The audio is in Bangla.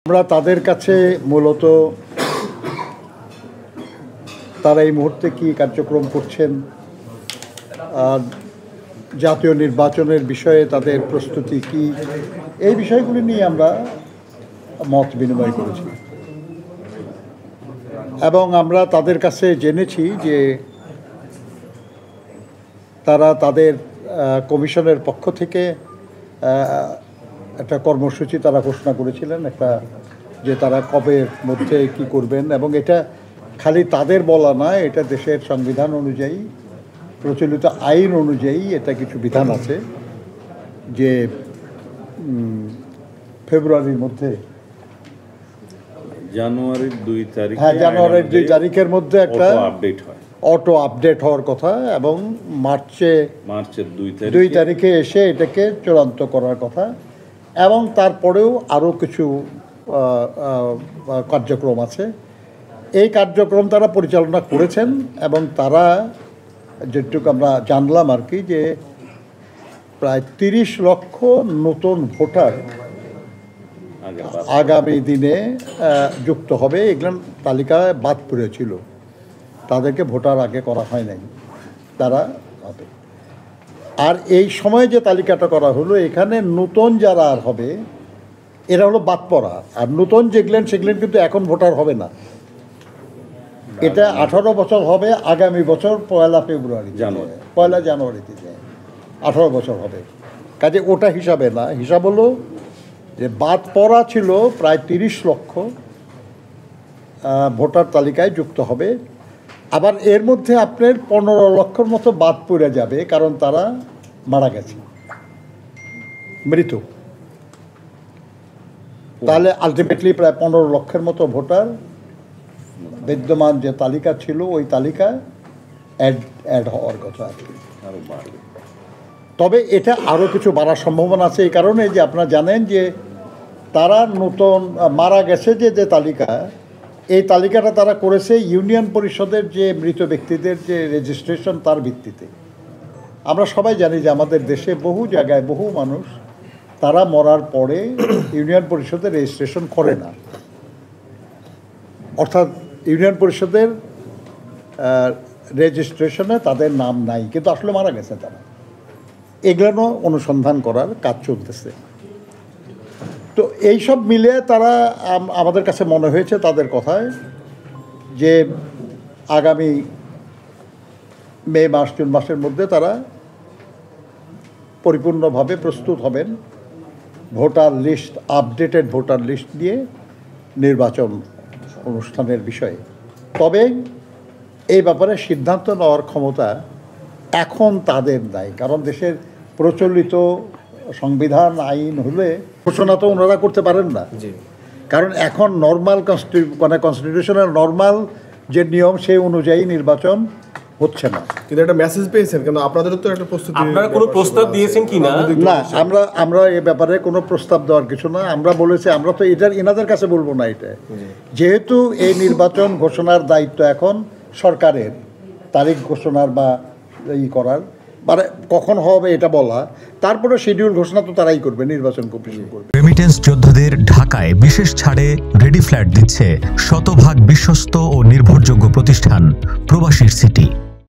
আমরা তাদের কাছে মূলত তারা এই মুহূর্তে কি কার্যক্রম করছেন, জাতীয় নির্বাচনের বিষয়ে তাদের প্রস্তুতি কি, এই বিষয়গুলি নিয়ে আমরা মত বিনিময় করেছি এবং আমরা তাদের কাছে জেনেছি যে তারা তাদের কমিশনের পক্ষ থেকে একটা কর্মসূচি তারা ঘোষণা করেছিলেন, একটা যে তারা কবের মধ্যে কি করবেন, এবং এটা খালি তাদের বলা না, এটা দেশের সংবিধান অনুযায়ী প্রচলিত আইন অনুযায়ী এটা কিছু বিধান আছে যে ফেব্রুয়ারির মধ্যে জানুয়ারির 2 তারিখ, জানুয়ারির 2 তারিখের মধ্যে একটা অটো আপডেট হওয়ার কথা এবং মার্চের 2 তারিখে এসে এটাকে চূড়ান্ত করার কথা, এবং তারপরেও আরও কিছু কার্যক্রম আছে। এই কার্যক্রম তারা পরিচালনা করেছেন এবং তারা যেটুকু আমরা জানলাম আর কি, যে প্রায় 30 লক্ষ নতুন ভোটার আগামী দিনে যুক্ত হবে। এগুলো তালিকায় বাদ পড়েছিল, তাদেরকে ভোটার আগে করা হয় নাই, তারা হবে। আর এই সময় যে তালিকাটা করা হলো, এখানে নতুন যারা আর হবে এরা হলো বাদ পড়া, আর নতুন যেগুলেন সেগুলেন কিন্তু এখন ভোটার হবে না। এটা 18 বছর হবে আগামী বছর 1 ফেব্রুয়ারি, 1 জানুয়ারিতে 18 বছর হবে। কাজে ওটা হিসাবে না, হিসাব হলো যে বাদ পড়া ছিল প্রায় 30 লক্ষ ভোটার তালিকায় যুক্ত হবে। আবার এর মধ্যে আপনার 15 লক্ষর মতো বাদ পড়ে যাবে, কারণ তারা মারা গেছে, মৃত। তাহলে আলটিমেটলি প্রায় 15 লক্ষের মতো ভোটার বিদ্যমান যে তালিকা ছিল ওই তালিকা অ্যাড হওয়ার কথা আর কি। তবে এটা আরও কিছু বাড়ার সম্ভাবনা আছে, এই কারণে যে আপনারা জানেন যে তারা নতুন মারা গেছে যে তালিকা, এই তালিকাটা তারা করেছে ইউনিয়ন পরিষদের যে মৃত ব্যক্তিদের যে রেজিস্ট্রেশন তার ভিত্তিতে। আমরা সবাই জানি যে আমাদের দেশে বহু জায়গায় বহু মানুষ তারা মরার পরে ইউনিয়ন পরিষদের রেজিস্ট্রেশন করে না, অর্থাৎ ইউনিয়ন পরিষদের রেজিস্ট্রেশনে তাদের নাম নাই, কিন্তু আসলে মারা গেছে তারা। এগুলো অনুসন্ধান করার কাজ চলতেছে। তো এইসব মিলে তারা আমাদের কাছে মনে হয়েছে তাদের কথায় যে আগামী মে মাস জুন মাসের মধ্যে তারা পরিপূর্ণভাবে প্রস্তুত হবেন voter list, updated voter list দিয়ে নির্বাচন অনুষ্ঠানের বিষয়ে। তবে এই ব্যাপারে সিদ্ধান্ত নেওয়ার ক্ষমতা এখন তাদের নাই, কারণ দেশের প্রচলিত সংবিধান আইন হলে ঘোষণা তো ওনারা করতে পারেন না, কারণ এখন নর্মাল কনস্টিটিউশনের নর্মাল যে নিয়ম সেই অনুযায়ী নির্বাচন হচ্ছে না। কিন্তু একটা মেসেজ পেয়েছেন কেন, আপনাদেরও তো একটা প্রস্তুতি, আপনারা কোনো প্রস্তাব দিয়েছেন কি না? না, আমরা এই ব্যাপারে কোনো প্রস্তাব দেওয়ার কিছু না। আমরা বলেছি আমরা তো এনাদের কাছে বলবো না, এটা যেহেতু এই নির্বাচন ঘোষণার দায়িত্ব এখন সরকারের, তারিখ ঘোষণার বা করার, মানে কখন হবে এটা বলা, তারপরে শিডিউল ঘোষণা তো তারাই করবে, নির্বাচন কমিশন করবে। রেমিটেন্স যোদ্ধাদের ঢাকায় বিশেষ ছাড়ে রেডি ফ্ল্যাট দিচ্ছে শতভাগ বিশ্বস্ত ও নির্ভরযোগ্য প্রতিষ্ঠান প্রবাসীর সিটি।